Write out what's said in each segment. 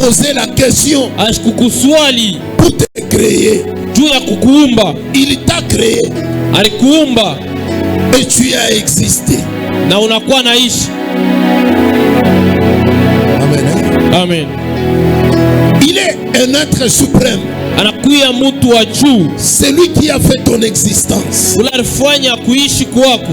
posé la question Ashkukuswali pour te créer. juu ya kukuumba. Il t'a créé Alikuumba et tu as existé. na unakuwa naishi. Amen. Amen. Il est un être suprême. Anakuya mtu wa juu. C'est lui qui a fait ton existence. Ule alifanya kuishi kwako.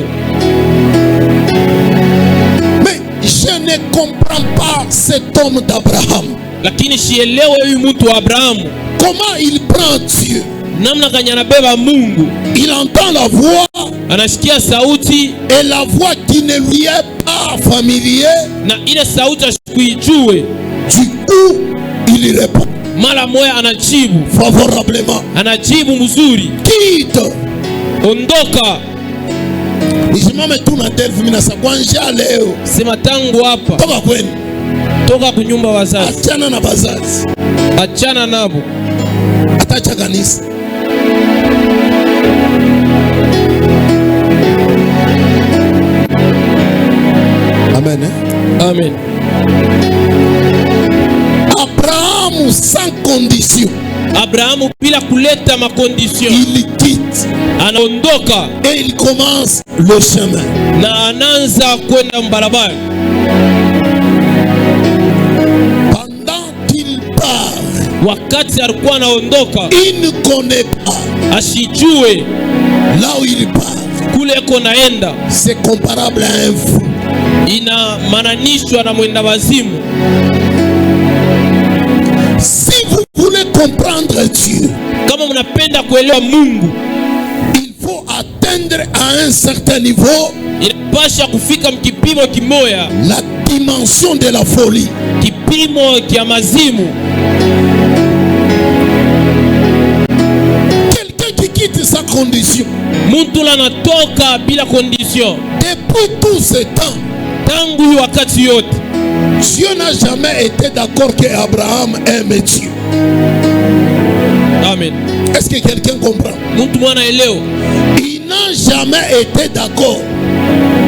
Mais je ne comprends pas cet homme d'Abraham. Lakini sielewe huyu mtu wa Abrahamu. Comment il prend Dieu? Namna gani anabeba Mungu. Il entend la voix. Anasikia sauti. Et la voix qui ne lui est pas familière. Na ile sauti asikuijue. Du coup, il répond. Mara moya anajibu. Favorablement. Anajibu mzuri. Quitte. Ondoka. Nisimame tu na telfu mina sakwanja leo. Sema tangu hapa. Toka kwenu. Toka kunyumba wazazi. Achana na bazazi. Achana nabo. Atacha kanisa. Amen. Amen. Abraham sans condition. Abrahamu bila kuleta makondisyon. Il quitte. Anaondoka. Et il commence le chemin. Na anaanza kwenda mbarabara. Pendant qu'il part. Wakati alikuwa anaondoka. Il ne connaît pas. Asijue. Là où il part. Kule eko naenda. C'est comparable à un fou. Ina mananishwa na mwenda wazimu. Si vous voulez comprendre Dieu, kama mnapenda kuelewa Mungu, il faut atteindre à un certain niveau inapasha kufika mkipimo kimoya, la dimension de la folie. Kipimo kia mazimu. Quelqu'un qui quitte sa condition. Muntu la natoka bila condition. Depuis tout ce temps, tangu wakati yote, Dieu n'a jamais été d'accord que Abraham aime Dieu. Amen. Est-ce que quelqu'un comprend? Muntu mwana eleo. Il n'a jamais été d'accord.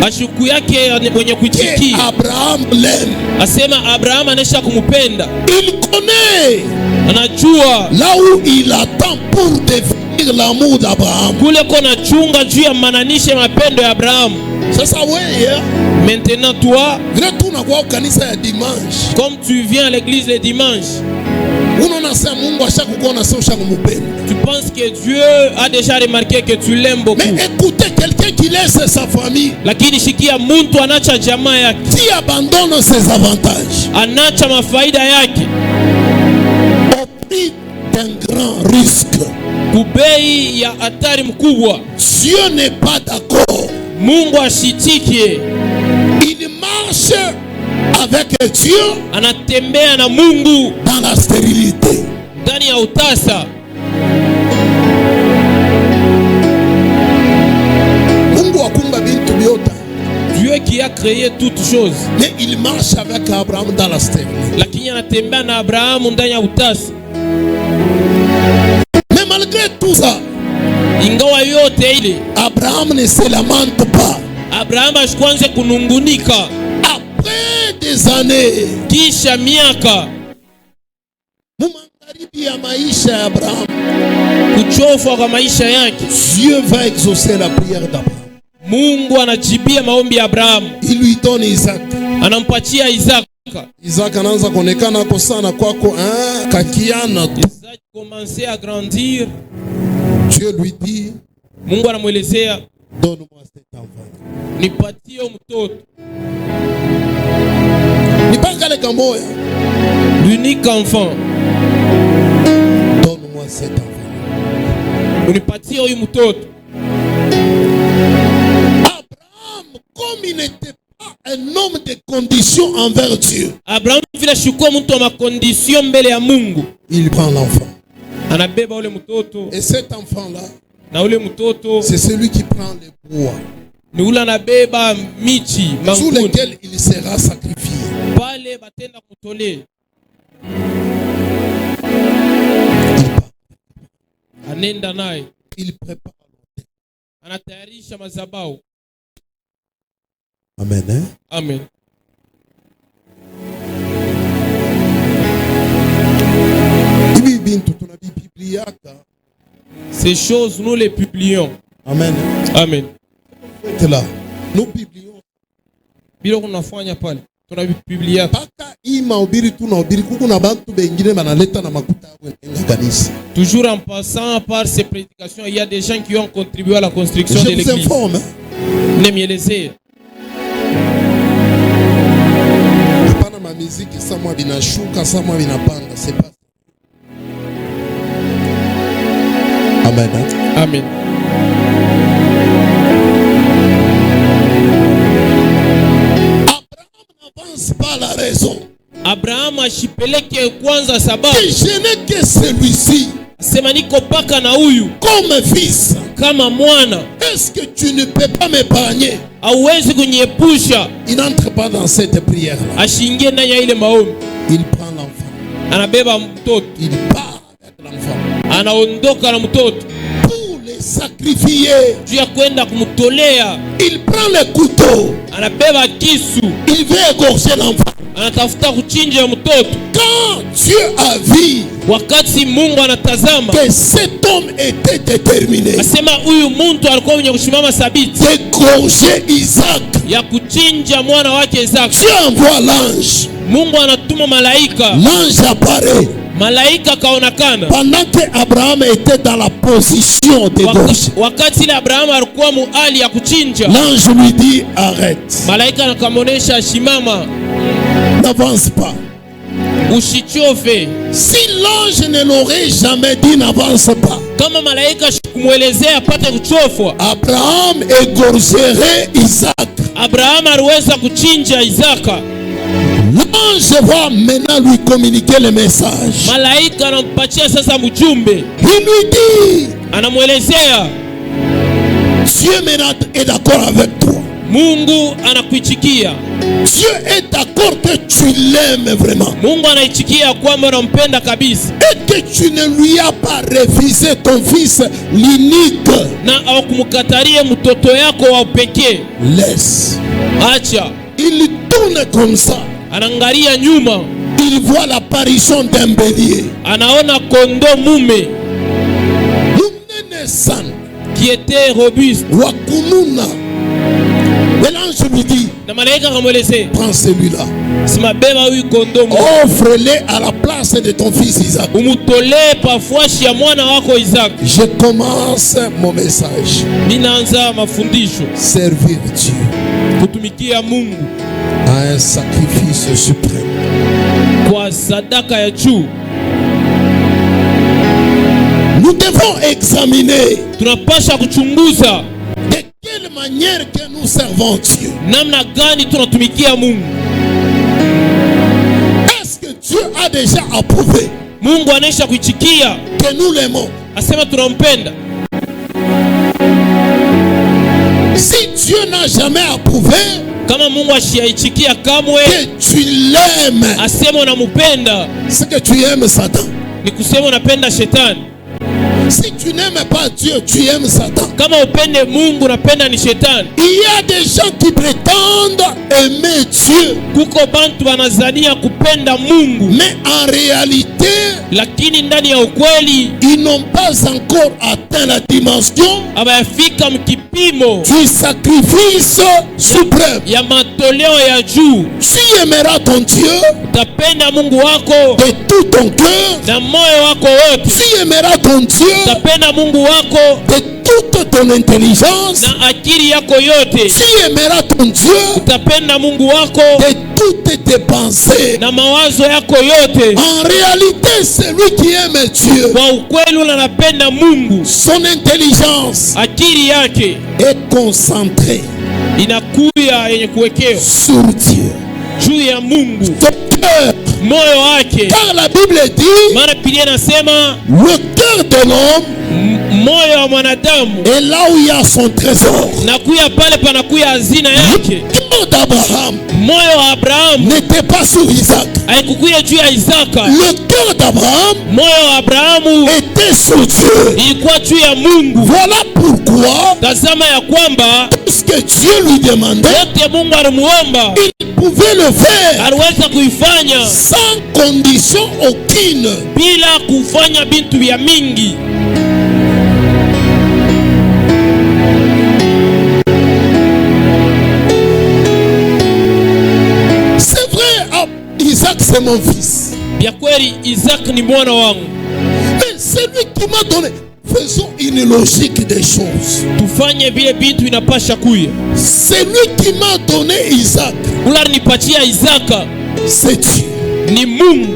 Ashuku yake mwenye kuchiki. Abraham l'aime. Asema Abraham anesha kumupenda. Il connaît. Anajua. Là où il attend pour définir l'amour d'Abraham. Kule kona chunga juu ya mananishe mapendo ya Abraham. Sasa wewe. Maintenant toi, comme tu viens à l'église le dimanche, tu penses que Dieu a déjà remarqué que tu l'aimes beaucoup. Mais écoutez, quelqu'un qui laisse sa famille, lakini shikia muntu anacha jamaa yake, qui abandonne ses avantages, anacha mafaida yake au prix d'un grand risque, kubei ya hatari mkubwa. Dieu n'est pas d'accord. Mungu ashitike. Il marche avec Dieu, anatembea na Mungu dans la stérilité, ndani ya utasa. Mungu akumba bintu byota. Dieu qui a créé toutes choses. Mais il marche avec Abraham dans la stérilité. Lakini anatembea na Abrahamu ndani ya utasa. Mais malgré tout ça, ingawa yote ile, Abraham ne se lamente pas. Abraham ashikwanze kunungunika. Après des années, kisha miaka, mumangaribi ya maisha ya Abraham, kuchofa kwa maisha yake, Dieu va exaucer la prière d'Abraham. Mungu anajibia maombi ya Abraham. Il lui donne Isaac. Anampatia Isaac. Isaac anaanza kuonekana kwa sana kwako, kakiana tu. Isaac commençait à grandir. Dieu lui dit, Mungu anamuelezea, donne-moi cet enfant. Nipatie mtoto. Nipangale kamoya. L'unique enfant. Donne-moi cet enfant. Unipatie huyu mtoto. Abraham, comme il n'était pas un homme de condition envers Dieu, Abraham vile shukua mtu wa makondisyon mbele ya Mungu, il prend l'enfant. Anabeba ule mtoto. Et cet enfant-là, na ule mtoto, c'est celui qui prend les bois, ni ule anabeba michi sur lesquels il sera sacrifié. Pale batenda kutole. Anenda naye. Il prépare. Anatayarisha mazabau. Amen. Amen. Ces choses, nous les publions. Amen. Amen. Là, nous publions. Bilo kunafanya pale. Tunapublia. Paka ima ubiri tu na ubiri kuku na bantu bengine banaleta na makuta ya kanisa. Toujours en passant par ces prédications, il y a des gens qui ont contribué à la construction de l'église. Je vous informe. Nemielezee. Hapana ma musique ça moi binashuka ça moi binapanda, c'est pas. Amen. Amen. N'avance pas la raison. Abraham ashipeleke kwanza sababu. Je n'ai que celui-ci. Sema niko paka na huyu. Comme fils. Kama mwana. Est-ce que tu ne peux pas m'épargner? Hauwezi kuniepusha. Il n'entre pas dans cette prière-là. Ashingie ndani ya ile maombi. Il prend l'enfant. Anabeba mtoto. Il part avec l'enfant. Anaondoka na mtoto. Pour les sacrifier. Juu ya kwenda kumtolea. Il prend le couteau. Anabeba kisu. Il veut égorger l'enfant. Anatafuta kuchinja mtoto. Quand Dieu a vu wakati Mungu anatazama que cet homme était déterminé, asema huyu mtu alikuwa mwenye kusimama sabiti d'égorger Isaac, ya kuchinja mwana wake Isaac, Dieu envoie l'ange. Mungu anatuma malaika. L'ange apparaît. Malaika kaonekana Pendant que Abraham était dans la position d'égorger, wakati ile Abraham alikuwa muali ya kuchinja, l'ange lui dit arrête. Malaika anakamonyesha shimama, n'avance pas. Usichofe. Si l'ange ne l'aurait jamais dit n'avance pas, kama malaika kumwelezea apate kuchofwa, Abraham égorgerait Isaac. Abraham aliweza kuchinja Isaka. L'ange va maintenant lui communiquer le message. Malaika anampatia sasa mjumbe. Il lui dit, anamwelezea Dieu est d'accord avec toi. Mungu anakuichikia. Dieu est d'accord que tu l'aimes vraiment. Mungu anaichikia kwamba unampenda kabisa. Et que tu ne lui as pas refusé ton fils l'unique. Na hakumkataria mtoto yako wa pekee. Laisse. Acha. Il tourne comme ça. Anaangalia nyuma. Il voit l'apparition d'un bélier. Anaona kondoo mume. Munene sana. Qui était robuste. Wakununa. Et l'ange lui dit, prends celui-là. Offre-le à la place de ton fils Isaac. Je commence mon message. Servir Dieu à un sacrifice suprême. Nous devons examiner de quelle manière que nous servons Dieu. Est-ce que Dieu a déjà approuvé que nous l'aimons? Si Dieu n'a jamais approuvé que tu l'aimes, c'est que tu aimes Satan. Si tu n'aimes pas Dieu, tu aimes Satan. Il y a des gens qui prétendent aimer Dieu, mais en réalité, ils n'ont pas encore atteint la dimension du sacrifice suprême. Tu aimeras ton Dieu de tout ton cœur. Tu aimeras ton Dieu de toute ton intelligence. Tu aimeras ton Dieu de toutes tes pensées. En réalité, celui qui aime Dieu, son intelligence est concentrée sur Dieu. Son cœur. Car la Bible dit, le cœur de l'homme est là où il y a son trésor. Le cœur d'Abraham n'était pas sur Isaac. Le cœur d'Abraham était sur Dieu. Voilà pourquoi tout ce que Dieu lui demandait, il pouvait le faire sans condition aucune. c'est mon fils. Vya kweli Isaac ni mwana wangu. Mais c'est lui qui m'a donné. Faisons une logique des choses. Tufanye vile vitu inapasha kuya. C'est lui qui m'a donné Isaac. Ula nipatia Isaka. C'est Dieu. Ni Mungu.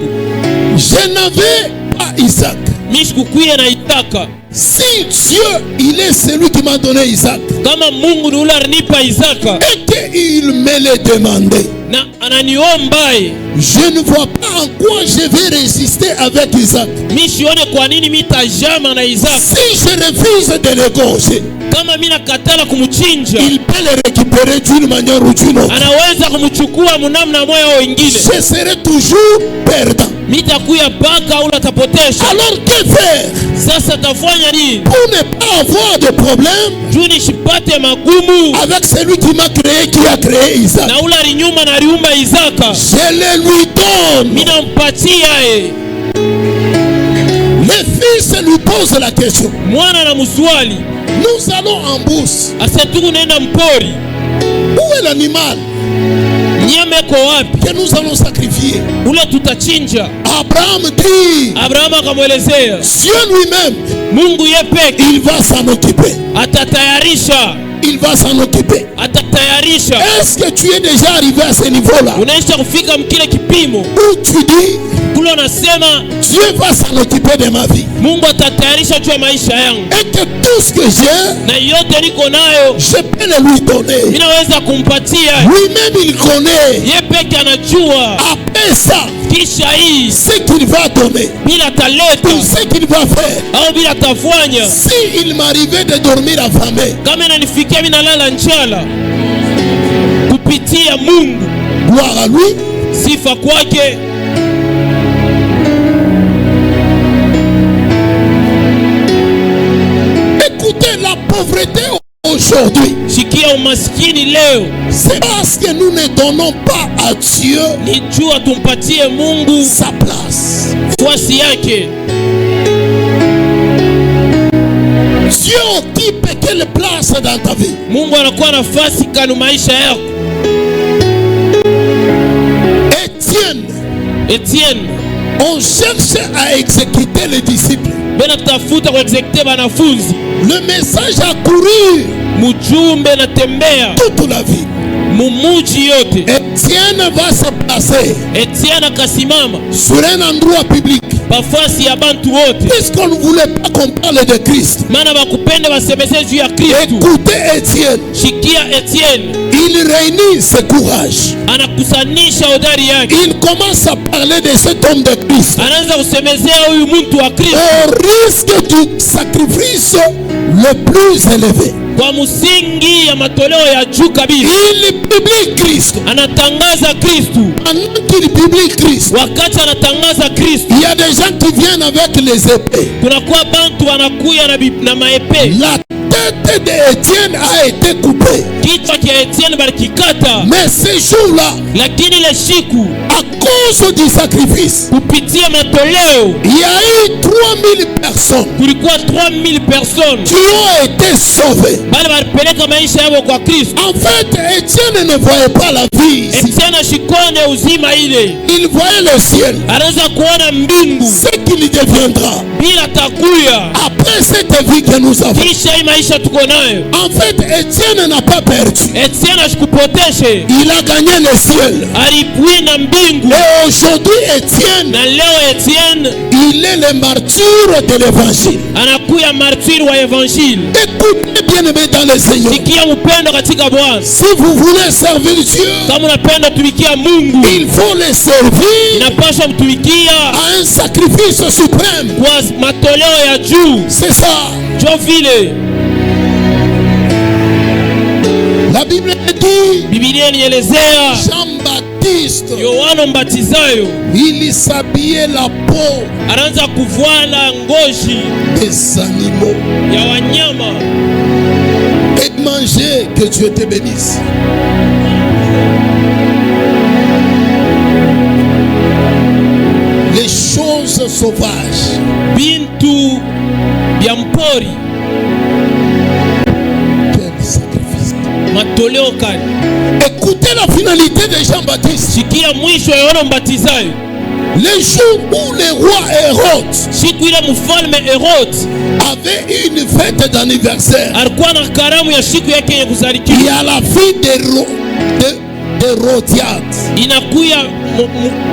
Je n'avais pas Isaac. Mishikukuya na Isaka. Si Dieu, il est celui qui m'a donné Isaac. Kama Mungu ni ula nipa Isaka. Et qu'il me l'ait demandé. Na ananiombaye. Je ne vois pas en quoi je vais résister avec Isaac. Mishione kwa nini mitajama na Isaka. Si je refuse de l'égorger, kama mina katala kumuchinja, il peut le récupérer d'une manière ou d'une autre. Anaweza kumuchukua munamna moya au ingine. Je serai toujours perdant. Mitakuya baka ula tapotesha. Alors que faire? Sasa tafanya nini? Pour ne pas avoir de problème juni shipate magumu avec celui qui m'a créé, qui a créé Isaac. Na ula rinyuma na riumba Isaka. Je le lui donne. Mina mpatia e. Le fils lui pose la question. Mwana na muswali. Nous allons en bourse. Asetuku nenda mpori. Où est l'animal que nous allons sacrifier? Ule tutachinja. Abraham dit. Abraham akamwelezea. Dieu lui-même. Mungu yepeke. Il va s'en occuper. Atatayarisha. Il va s'en occuper. Atatayarisha. Est-ce que tu es déjà arrivé à ce niveau-là? Unaisha kufika mkile kipimo. Où tu dis. Kule unasema. Dieu va s'en occuper de ma vie. Mungu atatayarisha juu ya maisha yangu. Et que tout ce que j'ai. Na yote niko nayo. Je peux le lui donner. Ninaweza kumpatia. Lui-même il connaît. Yepeke anajua. Après ça. Kisha hii. Ce qu'il va donner. Bila taleta. Tout ce qu'il va faire. Au bila tafanya. Si il m'arrivait de dormir affamé. Kama inanifikia mimi nalala njala. Kupitia Mungu. Gloire à lui. Sifa kwake. Écoutez la pauvreté aujourd'hui. Sikia umaskini leo. C'est parce que nous ne donnons pas à Dieu. Ni jua tumpatie Mungu sa place. Fasi yake. Dieu occupe quelle place dans ta vie? Mungu anakuwa nafasi kanu maisha yako. Etienne. On cherche à exécuter les disciples. Bena tafuta kwa exécuter banafunzi. Le message a couru. Mujumbe na tembea. Toute la vie. Mumuji yote. Etienne va se placer. Etienne akasimama. Sur un endroit public. Pafasi ya bantu wote. Puisqu'on ne voulait pas qu'on parle de Christ. Mana bakupende basemeze juu ya Kristo. Écoutez Etienne. Shikia Etienne. Il réunit ses courage. Anakusanisha hodari yake. Il commence à parler de cet homme de Christ. Anaanza kusemezea huyu mtu wa Kristo. Au risque du sacrifice le plus élevé. Kwa musingi ya matoleo ya juu kabisa. Il publie Christ. Anatangaza Kristo. Pendant qu'il publie Christ. Wakati anatangaza Kristo. Il y a des gens qui viennent avec les épées. Kuna kwa bantu wanakuya na maepe. La tête d'Étienne a été coupée. Kichwa kia Etienne balikikata. Mais ce jour-là, lakini le siku, à cause du sacrifice, kupitia matoleo, il y a eu 3000 personnes. Kulikuwa 3000 personnes qui ont été sauvées. Bale balipeleka maisha yao kwa Kristo. En fait, Étienne ne voyait pas la vie. Etienne shikone uzima ile. Il voyait le ciel. Anaweza kuona mbingu. Ce qu'il deviendra. Bila takuya. Après cette vie que nous avons. Kisha hii maisha tuko nayo. En fait, Étienne n'a pas perdu. Etienne ashikupoteshe. Il a gagné le ciel. Alipwina mbingu. Et aujourd'hui, Étienne. Na leo Etienne. Il est le martyr de l'évangile. Anakuya martyr wa évangile. Écoutez bien aimé dans le Seigneur. Sikia mpendo katika Bwana. Si vous voulez servir Dieu. Kama unapenda tumikia Mungu. Il faut le servir. Inapaswa mtumikia. À un sacrifice suprême. Kwa matoleo ya juu. C'est ça. Jo vile. La Bible dit. Biblia inaelezea. Jean-Baptiste. Yohana Mbatizayo. Il s'habillait la peau. Anaanza kuvala ngozi des animaux. Ya wanyama. Et manger, que Dieu te bénisse. Les choses sauvages. Bintu ya mpori. Quel sacrifice. Matoleo kali. Écoutez la la finalité de Jean-Baptiste. Sikia mwisho ya Yohana Mbatizaji. Le jour où le roi Hérode, siku ile mfalme Herod avait une fête d'anniversaire, alikuwa na karamu ya siku yake ya kuzaliwa. Il y a la fille d'Hérodiade, inakuya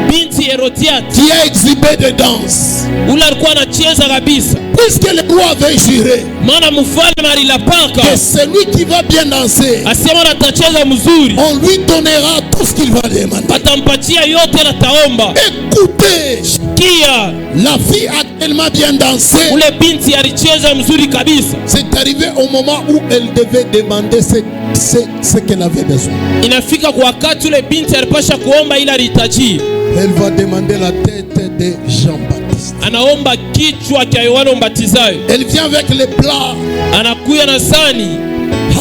binti Herodiade, qui a exhibé des danses. ule alikuwa anacheza kabisa. Puisque le roi avait juré maana mfalme alilapaka que celui qui va bien danser, asema atacheza mzuri, on lui donnera tout ce qu'il va demander. atampatia yote na taomba. Écoutez, Kia la fille a tellement bien dansé. ule binti alicheza mzuri kabisa. C'est arrivé au moment où elle devait demander ce qu'elle avait besoin. Inafika kwa wakati ule binti alipasha kuomba ila alihitaji. Elle va demander la tête de Jean-Baptiste. Anaomba kichwa cha Yohana Mbatizaji. Elle vient avec les plats, anakuya na sani,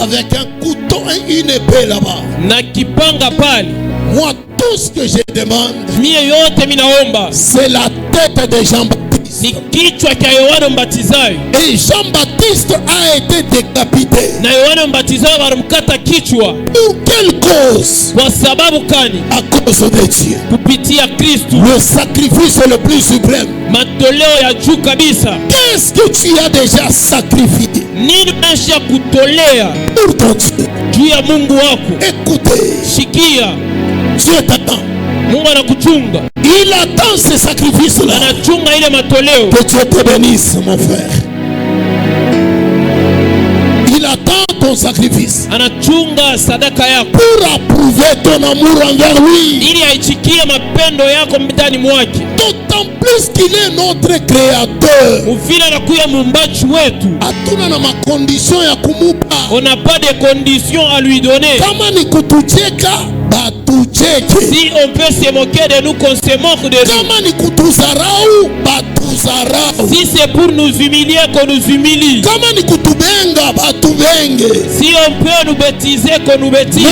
avec un couteau et une épée là-bas. na kipanga pale. Moi, tout ce que je demande, mie yote minaomba c'est la tête de Jean-Baptiste. ni kichwa cha Yohana Mbatizaji. Et Jean-Baptiste a été décapité. Na Yohana Mbatizaji walimkata kichwa. Pour quelle cause? Kwa sababu kani? À cause de Dieu. Kupitia Kristo. Le sacrifice le plus suprême. Matoleo ya juu kabisa. Qu'est-ce que tu as déjà sacrifié? Nini unasha kutolea pour ton Dieu? juu ya Mungu wako? Écoutez, Sikia, Dieu t'attend. Mungu anakuchunga. Il attend ce sacrifice-là. Anachunga ile matoleo. Que Dieu te bénisse, mon frère. Il attend ton sacrifice. Anachunga sadaka yako. Pour approuver ton amour envers lui. Ili aichikie mapendo yako ndani mwake. D'autant plus qu'il est notre créateur. Uvile anakuya muumbaji wetu. Hatuna na makondition ya kumupa. On n'a pas de conditions à lui donner. Kama ni kutucheka, batucheke. Si on peut se moquer de nous, qu'on se moque de nous. Kama ni kutuzarau, batuzarau. Si c'est pour nous humilier, qu'on nous humilie. Kama ni kutubenga, batubenge. Si on peut nous bêtiser, qu'on nous bêtise.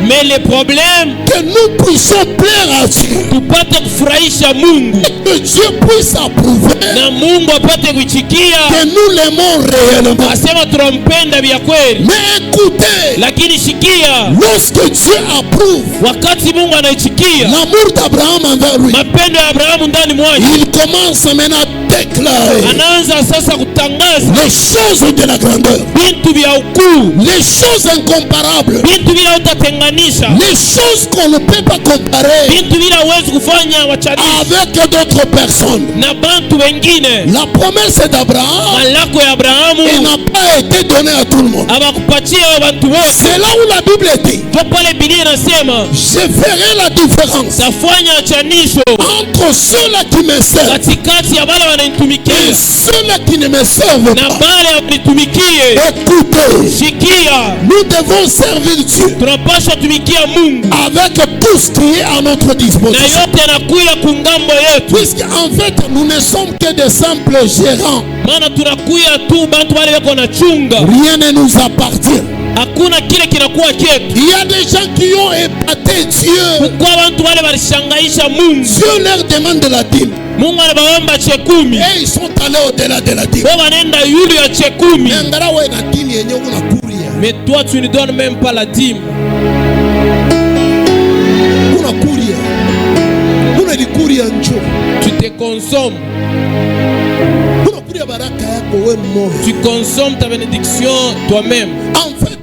Mais les problèmes, que nous puissions plaire à Dieu. Tupate kufurahisha Mungu. Que Dieu puisse approuver. Na Mungu apate kuchikia. Que nous l'aimons réellement. Asema tunampenda vya kweli. Mais écoutez. Lakini shikia. Lorsque Dieu approuve. Wakati Mungu anaichikia. L'amour d'Abraham envers lui. Mapendo ya Abrahamu ndani mwake. Il commence maintenant à déclarer. Anaanza sasa kutangaza. Les choses de la grandeur. Bintu vya ukuu. Les choses incomparables. Bintu vya utatenganisha. Les choses qu'on ne peut pas comparer. Bintu vya huwezi kufanya wachanisha. Avec d'autres personnes. Na bantu wengine. La promesse d'Abraham. Malako ya Abrahamu. Elle n'a pas été donnée à tout le monde. Abakupatia bantu wote. C'est là où la Bible dit. Pale Biblia inasema. Je ferai la différence. Tafanya wachanisho. Entre ceux-là qui me servent. Katikati ya wale wananitumikia. Et ceux-là qui ne me servent pas. Na wale wanitumikie. Écoutez. Sikia. Nous devons servir Dieu. Tunapaswa tumikia Mungu. Avec tout ce qui est à notre disposition. Na yote yanakuya kungambo yetu. Puisqu'en fait nous ne sommes que des simples gérants. Maana tunakuya tu bantu wale wako na chunga. Rien ne nous appartient. Hakuna kile kinakuwa chetu. Il y a des gens qui ont épaté Dieu. Kwa bantu wale walishangaisha Mungu. Dieu leur demande de la dîme. Mungu anabaomba chekumi. Et ils sont allés au-delà de la dîme. Wao wanaenda yule ya chekumi. Mais toi tu ne donnes même pas la dîme. Tu te consommes. Tu consommes ta bénédiction toi-même. En fait,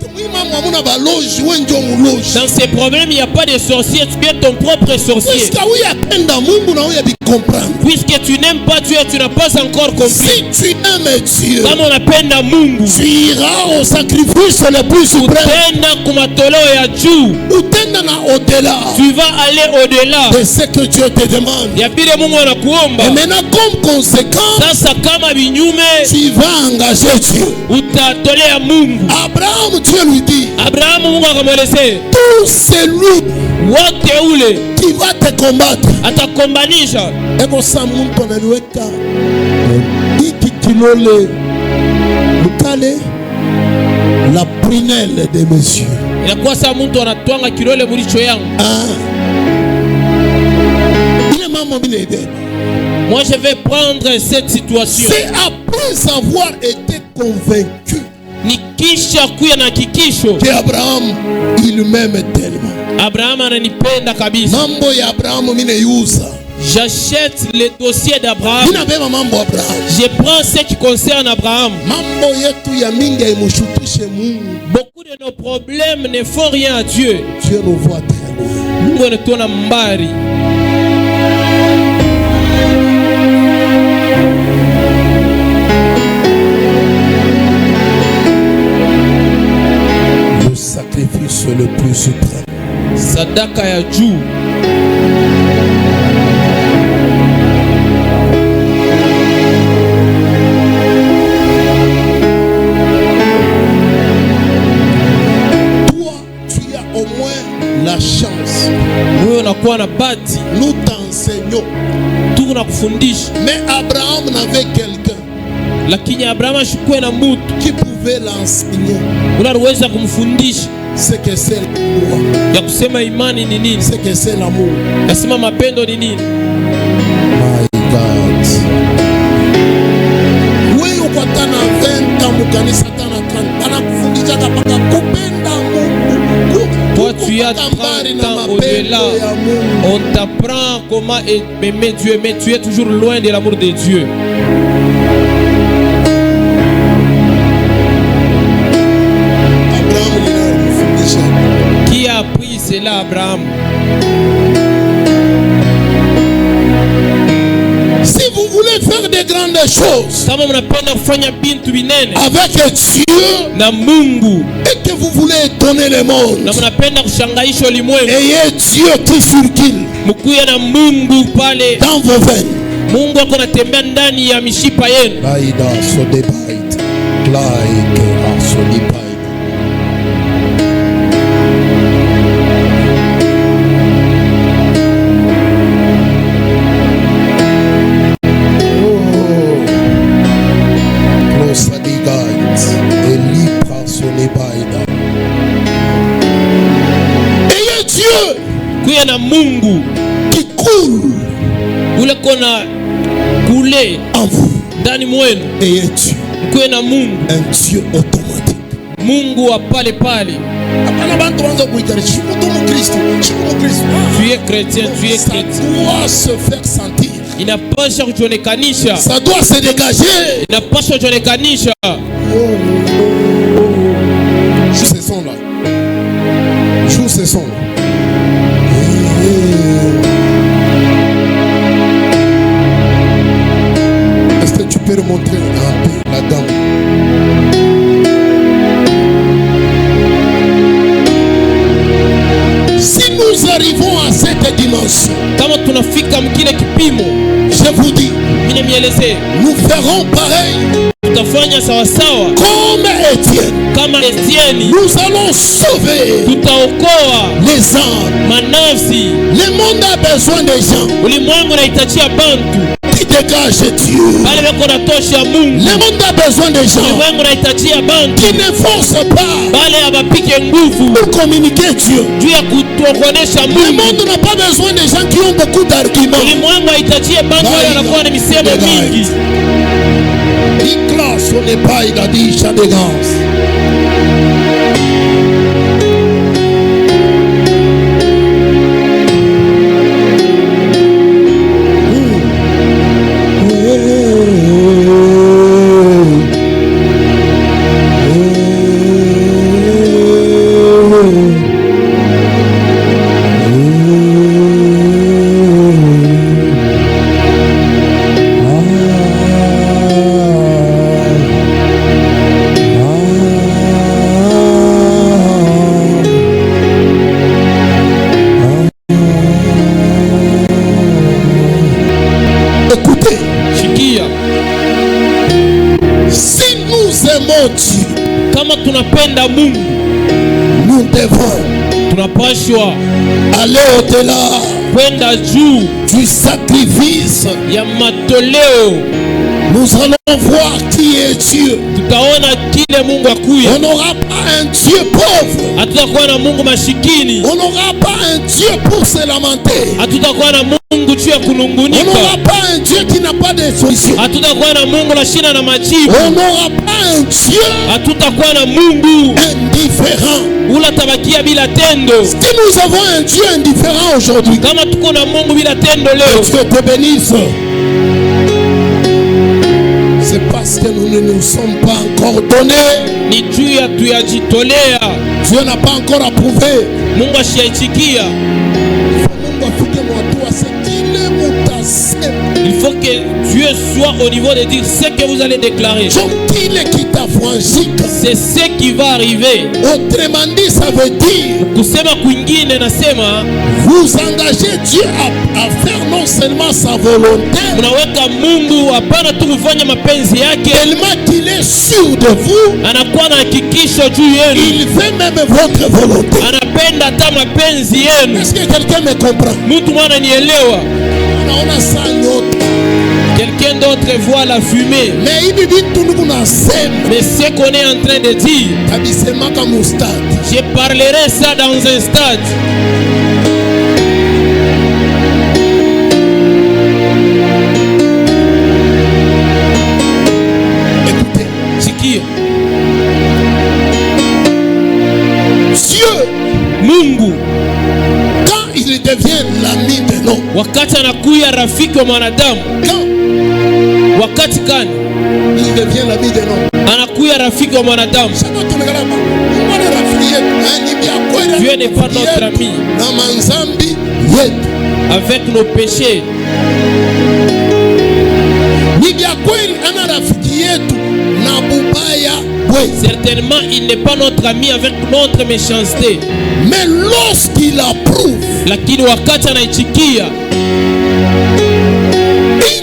dans ces problèmes, il n'y a pas de sorcier, tu es ton propre sorcier. Puisque tu n'aimes pas Dieu, tu n'as pas encore compris. Si tu aimes Dieu, comme on appelle Mungu, tu iras au sacrifice le plus suprême. Tu vas aller au-delà de ce que Dieu te demande. Et maintenant, comme conséquence, tu vas engager Dieu. Abraham, Dieu lui dit, tout celui qui va te combattre, la prunelle des messieurs. Moi je vais prendre cette situation. C'est après avoir été convaincu ni kisha kuya na hakikisho que Abraham il m'aime tellement. Abraham ananipenda kabisa. Mambo ya Abraham mine yuza. J'achète les dossiers d'Abraham. Ninabeba mambo ya Abraham. Je prends ce qui concerne Abraham. Mambo yetu ya mingi haimushutishe Mungu. Beaucoup de nos problèmes ne font rien à Dieu. Dieu nous voit très loin. Mungu anatuona mbali. Le sacrifice le plus suprême. Sadaka ya juu. La chance. Nous t'enseignons. Mais Abraham n'avait quelqu'un qui pouvait l'enseigner. C'est que c'est l'amour. C'est que c'est l'amour. My God. Oui, ukatana 20 ans mukanisa tana 30. Anakufundisha kapaka kupenda Mungu. Toi tu as 30 ans au-delà. On t'apprend comment aimer Dieu, mais tu es toujours loin de l'amour de Dieu. Qui a appris cela, Abraham? Si vous voulez faire de grandes choses avec Dieu et que vous voulez étonner le monde, ayez Dieu qui circule dans vos veines. Mungu ako anatembea ndani ya mishipa yenu. Ayez Dieu kuya na Mungu qui coule ule kona kule en vous. Ndani mwenu. Ayez Dieu kuya na Mungu, un Dieu automatique. Mungu wa pale pale. Tu es chrétien, tu es chrétien. Ça doit se faire sentir. Inapasha kuonekanisha. Ça doit se dégager. Inapasha kuonekanisha. Joue ces sons là. Joue ces sons là. Est-ce que tu peux remontrer un peu la gamme? Si nous arrivons à cette dimension, je vous dis, nous ferons pareil comme Étienne. Nous allons sauver les âmes. Le monde a besoin des gens qui dégagent Dieu. Le monde a besoin des gens qui ne forcent pas pour communiquer Dieu. Le monde n'a pas besoin des gens qui ont beaucoup d'arguments. Il classe, on n'est pas, il a dit, chant de grâce. Nous devons aller au-delà du sacrifice. Nous allons voir qui est Dieu. On n'aura pas un Dieu pauvre. On n'aura pas un Dieu pour se lamenter. On n'aura pas un Dieu qui n'a n'a pas de solution. Hatutakuwa na Mungu na shina na majibu. On n'aura pas un Dieu Hatutakuwa na Mungu indifférent. ula tabakia bila tendo. Si nous avons un Dieu indifférent aujourd'hui, Kama tuko na Mungu bila tendo leo, Dieu te bénisse. C'est parce que nous ne nous sommes pas encore donnés. ni juu ya tuyajitolea. Dieu n'a pas encore approuvé. Mungu ashaitikia. Il faut que Dieu soit au niveau de dire ce que vous allez déclarer. C'est ce qui va arriver. Autrement dit, ça veut dire kusema kwingine nasema vous engagez Dieu à faire non seulement sa volonté, mnaweka Mungu hapana tu kufanya mapenzi yake, tellement qu'il est sûr de vous, anakuwa na hakikisho juu yenu, il fait même votre volonté. anapenda hata mapenzi yenu. Est-ce que quelqu'un me comprend? Mtu mwana nielewa. On a ça nyota. Quelqu'un d'autre voit la fumée. Mais il dit tout le monde sème. Mais ce qu'on est en train de dire, je parlerai ça dans un stade. Écoutez, Sikia. Dieu, Mungu, quand il devient l'ami de l'homme, wakati anakuya rafiki wa mwanadamu, quand wakati gani il devient l'ami de l'homme, anakuya rafiki wa mwanadamu? Dieu n'est pas notre ami avec nos péchés. Certainement, il n'est pas notre ami avec notre méchanceté. Mais lorsqu'il approuve, lakini wakati anaitikia,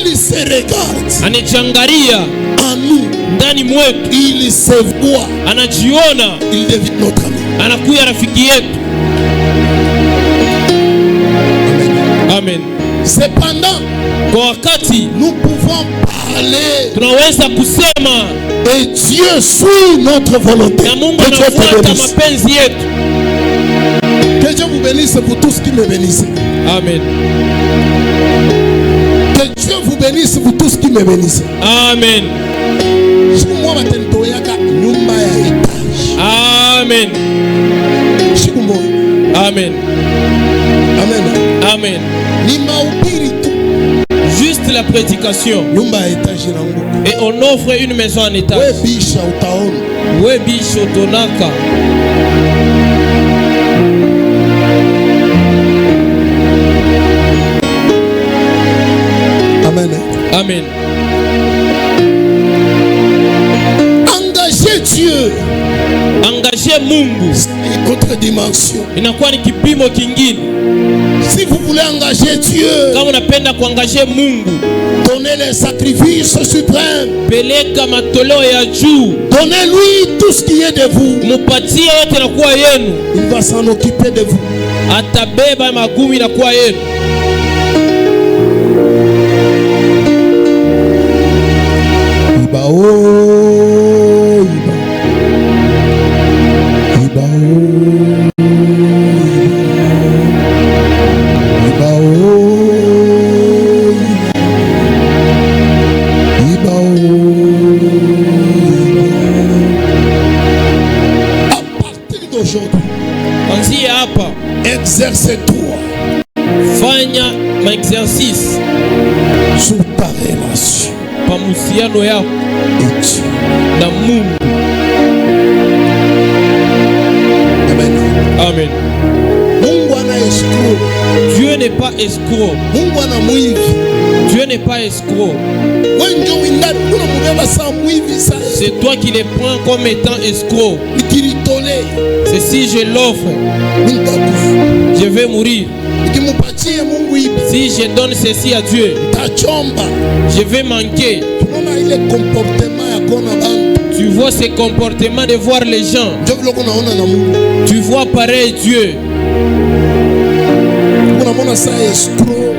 il se regarde, anajiangalia en nous, ndani mwetu, il se voit, anajiona, il devient notre ami, anakuya rafiki yetu. Amen. Cependant, kwa wakati nous pouvons parler, tunaweza kusema et Dieu suit notre volonté. na Mungu anafuata mapenzi yetu. Que Dieu vous bénisse pour tous qui me bénissent. Amen. Que Dieu vous bénisse pour tous qui me bénissent. Amen. Amen. Amen. Amen. Amen. Juste la prédication. Et on offre une maison en étage. Webisho tonaka. Amen. Amen. Engagez Dieu. Engagez Mungu. Une autre dimension. Inakuwa ni kipimo kingine. Si vous voulez engager Dieu, kama unapenda kuangaje Mungu, donnez les sacrifices suprêmes. Peleka matoleo ya juu. Donnez-lui tout ce qui est de vous. Mupatie yote na kuwa yenu. Il va s'en occuper de vous. Atabeba magumi na kuwa yenu. Exerce-toi. Fanya maexercice sur ta relation. Pamusiano yako na Mungu. Amen. Amen. Mungu ana escroc. Dieu n'est pas escroc. Mungu ana mwivi. Dieu n'est pas escroc. C'est toi qui les prends comme étant escroc. C'est si je l'offre, je vais mourir. Si je donne ceci à Dieu, je vais manquer. Tu vois ces comportements de voir les gens. Tu vois pareil Dieu.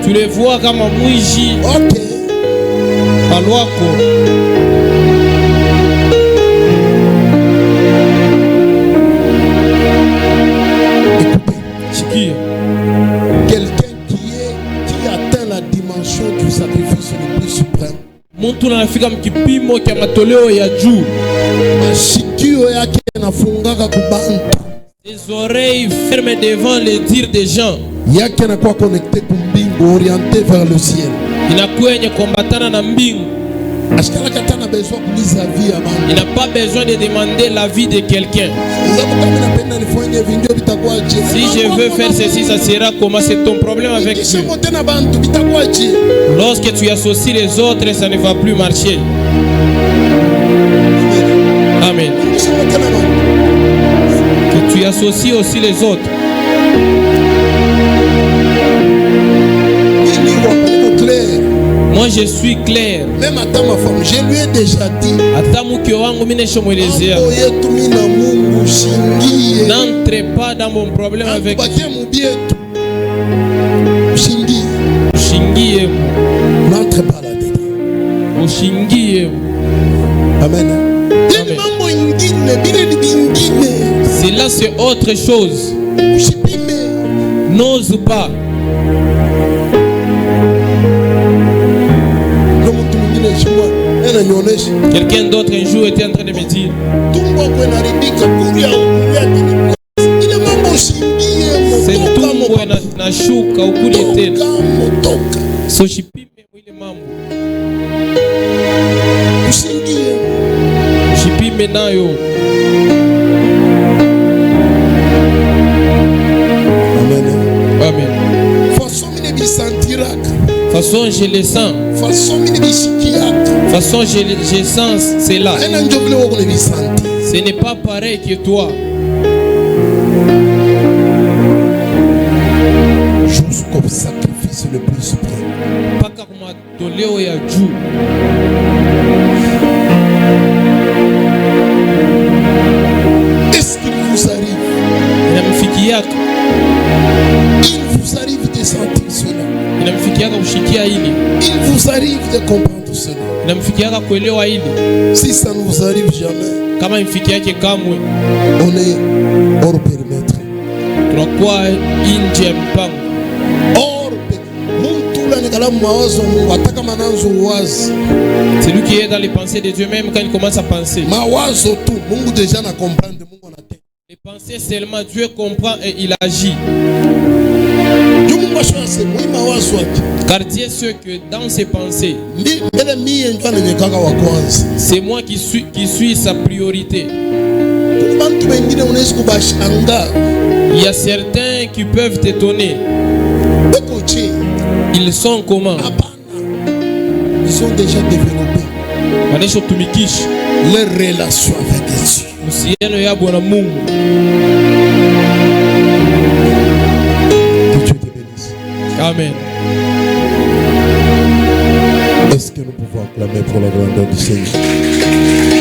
Tu les vois comme un mouiji. Palwako. Quelqu'un qui atteint la dimension du sacrifice le plus suprême. Mtu anafika mkipimo kia matoleo ya juu. Mashikio yake yanafungaka kubantu. Les oreilles fermes devant les dires des gens. Yake anakuwa connecté kumbingu, orienté vers le ciel. Inakuwa yenye kuambatana na mbingu. Ashikala katana besoin kuliza vie ya bantu. Il n'a pas besoin de demander l'avis de quelqu'un. Si je veux faire ceci, ça sera comment? C'est ton problème avec Dieu. Lorsque tu associes les autres, ça ne va plus marcher. Amen. Que tu associes aussi les autres. Moi je suis clair. Même à ma femme, je lui ai déjà dit. N'entrez pas dans mon problème avec Dieu. N'entrez pas là-dedans. Amen. Cela c'est autre chose. N'ose pas. Quelqu'un d'autre un jour était en train de me dire, c'est tumbo nashuka ukuli tena. So shipime mwile mambo. Shipime nayo. Amen. Façon je le sens. Façon je sens cela. Ce n'est pas pareil que toi. Juste comme sacrifice le plus suprême. Pas comme toleo ya juu. Est-ce qu'il vous arrive? Il vous arrive de sentir cela. Il vous arrive de comprendre cela. Si ça ne vous arrive jamais, on est hors périmètre. C'est lui qui est dans les pensées de Dieu même quand il commence à penser. Les pensées seulement, Dieu comprend et il agit. Car Dieu sait que dans ses pensées, c'est moi qui suis sa priorité. Il y a certains qui peuvent t'étonner. Ils sont comment? Ils sont déjà développés leur relation avec Dieu. Que Dieu te bénisse. Amen. Est-ce que nous pouvons acclamer pour la grandeur du Seigneur?